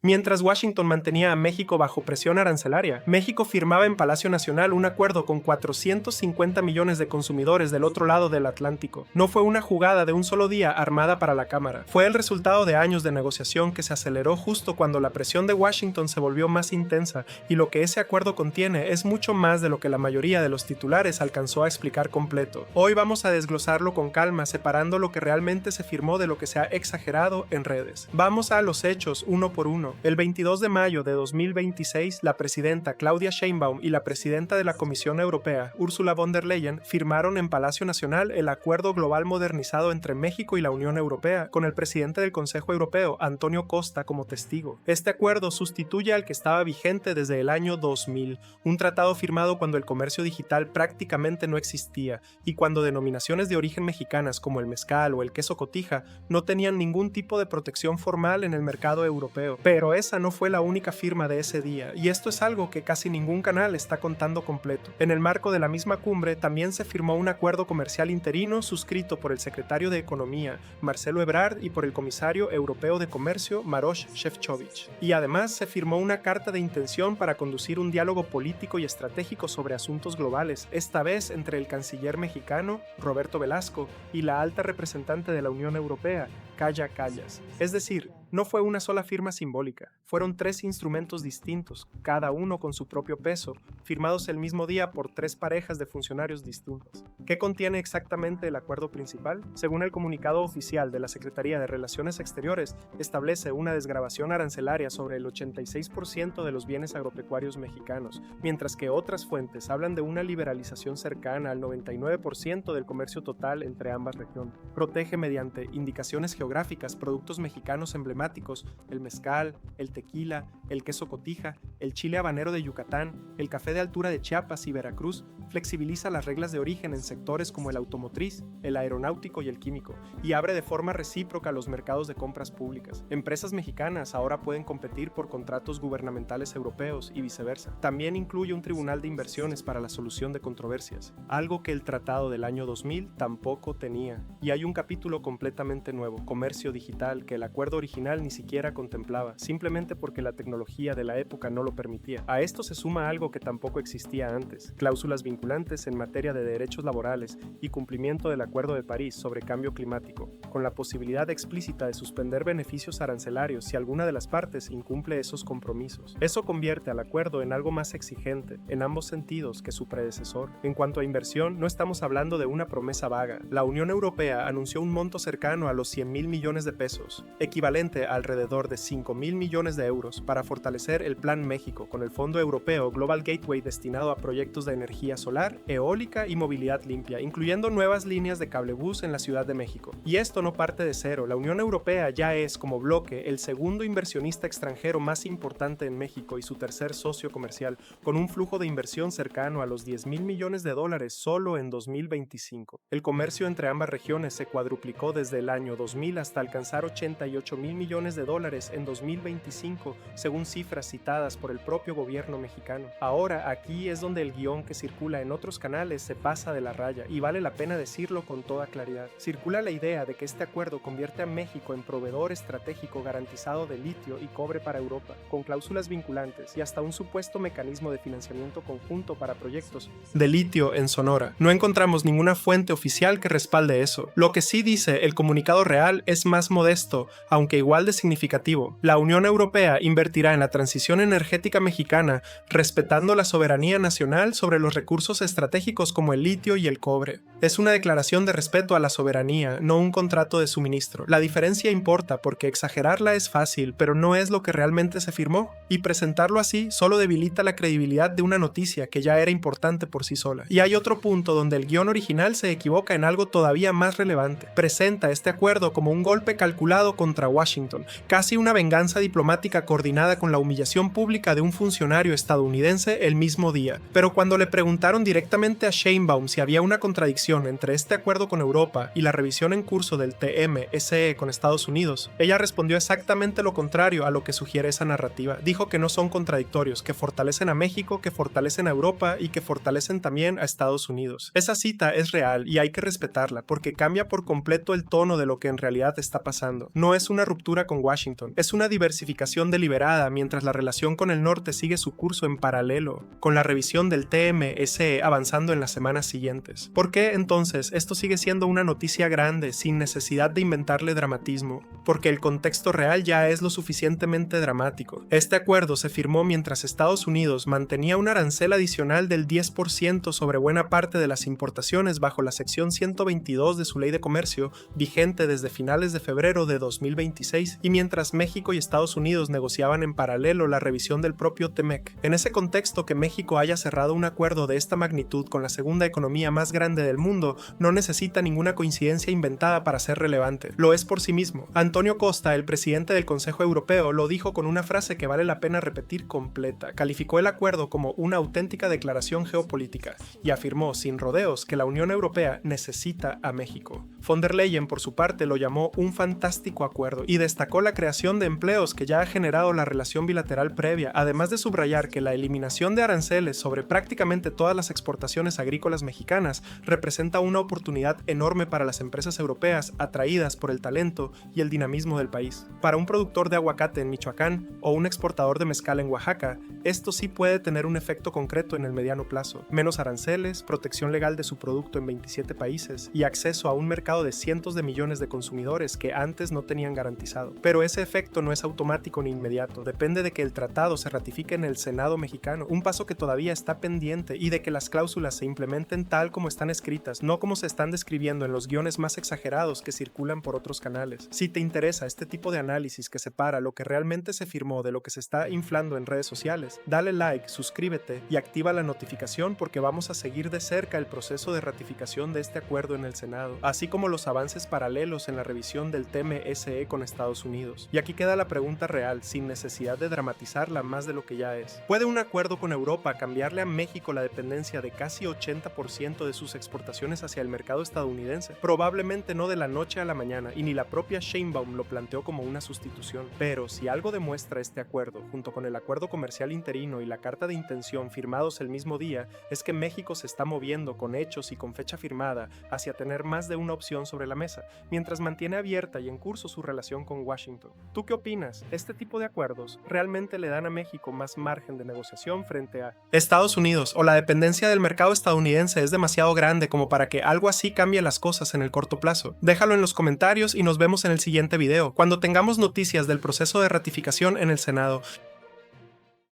Mientras Washington mantenía a México bajo presión arancelaria, México firmaba en Palacio Nacional un acuerdo con 450 millones de consumidores del otro lado del Atlántico. No fue una jugada de un solo día armada para la Cámara. Fue el resultado de años de negociación que se aceleró justo cuando la presión de Washington se volvió más intensa, y lo que ese acuerdo contiene es mucho más de lo que la mayoría de los titulares alcanzó a explicar completo. Hoy vamos a desglosarlo con calma, separando lo que realmente se firmó de lo que se ha exagerado en redes. Vamos a los hechos uno por uno. El 22 de mayo de 2026, la presidenta Claudia Sheinbaum y la presidenta de la Comisión Europea, Ursula von der Leyen, firmaron en Palacio Nacional el Acuerdo Global Modernizado entre México y la Unión Europea, con el presidente del Consejo Europeo, Antonio Costa, como testigo. Este acuerdo sustituye al que estaba vigente desde el año 2000, un tratado firmado cuando el comercio digital prácticamente no existía y cuando denominaciones de origen mexicanas como el mezcal o el queso cotija no tenían ningún tipo de protección formal en el mercado europeo. Pero esa no fue la única firma de ese día, y esto es algo que casi ningún canal está contando completo. En el marco de la misma cumbre también se firmó un acuerdo comercial interino suscrito por el secretario de Economía, Marcelo Ebrard, y por el comisario europeo de Comercio, Maroš Šefčovič. Y además se firmó una carta de intención para conducir un diálogo político y estratégico sobre asuntos globales, esta vez entre el canciller mexicano, Roberto Velasco, y la alta representante de la Unión Europea, Kaja Kallas. Es decir, no fue una sola firma simbólica, fueron 3 instrumentos distintos, cada uno con su propio peso, firmados el mismo día por 3 parejas de funcionarios distintos. ¿Qué contiene exactamente el acuerdo principal? Según el comunicado oficial de la Secretaría de Relaciones Exteriores, establece una desgravación arancelaria sobre el 86% de los bienes agropecuarios mexicanos, mientras que otras fuentes hablan de una liberalización cercana al 99% del comercio total entre ambas regiones. Protege mediante indicaciones geográficas productos mexicanos emblemáticos, el mezcal, el tequila, el queso cotija, el chile habanero de Yucatán, el café de altura de Chiapas y Veracruz. Flexibiliza las reglas de origen en sectores como el automotriz, el aeronáutico y el químico, y abre de forma recíproca los mercados de compras públicas. Empresas mexicanas ahora pueden competir por contratos gubernamentales europeos y viceversa. También incluye un tribunal de inversiones para la solución de controversias, algo que el tratado del año 2000 tampoco tenía. Y hay un capítulo completamente nuevo, comercio digital, que el acuerdo original ni siquiera contemplaba, simplemente porque la tecnología de la época no lo permitía. A esto se suma algo que tampoco existía antes, cláusulas vinculantes en materia de derechos laborales y cumplimiento del Acuerdo de París sobre cambio climático, con la posibilidad explícita de suspender beneficios arancelarios si alguna de las partes incumple esos compromisos. Eso convierte al acuerdo en algo más exigente, en ambos sentidos, que su predecesor. En cuanto a inversión, no estamos hablando de una promesa vaga. La Unión Europea anunció un monto cercano a los 100,000 millones de pesos, equivalente a alrededor de 5,000 millones de euros, para fortalecer el Plan México con el Fondo Europeo Global Gateway destinado a proyectos de energía solar, eólica y movilidad limpia, incluyendo nuevas líneas de cablebús en la Ciudad de México. Y esto no parte de cero. La Unión Europea ya es, como bloque, el segundo inversionista extranjero más importante en México y su tercer socio comercial, con un flujo de inversión cercano a los 10,000 millones de dólares solo en 2025. El comercio entre ambas regiones se cuadruplicó desde el año 2000 hasta alcanzar 88,000 millones de dólares en 2025, según cifras citadas por el propio gobierno mexicano. Ahora, aquí es donde el guión que circula en otros canales se pasa de la raya, y vale la pena decirlo con toda claridad. Circula la idea de que este acuerdo convierte a México en proveedor estratégico garantizado de litio y cobre para Europa, con cláusulas vinculantes y hasta un supuesto mecanismo de financiamiento conjunto para proyectos de litio en Sonora. No encontramos ninguna fuente oficial que respalde eso. Lo que sí dice el comunicado real es más modesto, aunque igual de significativo. La Unión Europea invertirá en la transición energética mexicana, respetando la soberanía nacional sobre los recursos estratégicos como el litio y el cobre. Es una declaración de respeto a la soberanía, no un contrato de suministro. La diferencia importa porque exagerarla es fácil, pero no es lo que realmente se firmó, y presentarlo así solo debilita la credibilidad de una noticia que ya era importante por sí sola. Y hay otro punto donde el guión original se equivoca en algo todavía más relevante. Presenta este acuerdo como un golpe calculado contra Washington, casi una venganza diplomática coordinada acompañada con la humillación pública de un funcionario estadounidense el mismo día. Pero cuando le preguntaron directamente a Sheinbaum si había una contradicción entre este acuerdo con Europa y la revisión en curso del TMSE con Estados Unidos, ella respondió exactamente lo contrario a lo que sugiere esa narrativa. Dijo que no son contradictorios, que fortalecen a México, que fortalecen a Europa y que fortalecen también a Estados Unidos. Esa cita es real y hay que respetarla porque cambia por completo el tono de lo que en realidad está pasando. No es una ruptura con Washington, es una diversificación deliberada mientras la relación con el norte sigue su curso en paralelo, con la revisión del TMSE avanzando en las semanas siguientes. ¿Por qué entonces esto sigue siendo una noticia grande sin necesidad de inventarle dramatismo? Porque el contexto real ya es lo suficientemente dramático. Este acuerdo se firmó mientras Estados Unidos mantenía un arancel adicional del 10% sobre buena parte de las importaciones bajo la sección 122 de su ley de comercio, vigente desde finales de febrero de 2026, y mientras México y Estados Unidos negociaban en paralelo la revisión del propio TEMEC. En ese contexto, que México haya cerrado un acuerdo de esta magnitud con la segunda economía más grande del mundo no necesita ninguna coincidencia inventada para ser relevante. Lo es por sí mismo. Antonio Costa, el presidente del Consejo Europeo, lo dijo con una frase que vale la pena repetir completa. Calificó el acuerdo como una auténtica declaración geopolítica y afirmó sin rodeos que la Unión Europea necesita a México. Von der Leyen, por su parte, lo llamó un fantástico acuerdo y destacó la creación de empleos que ya ha generado la relación bilateral previa, además de subrayar que la eliminación de aranceles sobre prácticamente todas las exportaciones agrícolas mexicanas representa una oportunidad enorme para las empresas europeas atraídas por el talento y el dinamismo del país. Para un productor de aguacate en Michoacán o un exportador de mezcal en Oaxaca, esto sí puede tener un efecto concreto en el mediano plazo. Menos aranceles, protección legal de su producto en 27 países y acceso a un mercado de cientos de millones de consumidores que antes no tenían garantizado. Pero ese efecto no es automático ni inmediato, depende de que el tratado se ratifique en el Senado mexicano, un paso que todavía está pendiente, y de que las cláusulas se implementen tal como están escritas, no como se están describiendo en los guiones más exagerados que circulan por otros canales. Si te interesa este tipo de análisis que separa lo que realmente se firmó de lo que se está inflando en redes sociales, dale like, suscríbete y activa la notificación porque vamos a seguir de cerca el proceso de ratificación de este acuerdo en el Senado, así como los avances paralelos en la revisión del TMSE con Estados Unidos. Y aquí queda la pregunta real, sin necesidad de dramatizarla más de lo que ya es. ¿Puede un acuerdo con Europa cambiarle a México la dependencia de casi 80% de sus exportaciones hacia el mercado estadounidense? Probablemente no de la noche a la mañana, y ni la propia Sheinbaum lo planteó como una sustitución. Pero si algo demuestra este acuerdo, junto con el acuerdo comercial interino y la carta de intención firmados el mismo día, es que México se está moviendo con hechos y con fecha firmada hacia tener más de una opción sobre la mesa, mientras mantiene abierta y en curso su relación con Washington. ¿Tú qué opinas? ¿Este tipo de acuerdos realmente le dan a México más margen de negociación frente a Estados Unidos, o la dependencia del mercado estadounidense es demasiado grande como para que algo así cambie las cosas en el corto plazo? Déjalo en los comentarios y nos vemos en el siguiente video, cuando tengamos noticias del proceso de ratificación en el Senado.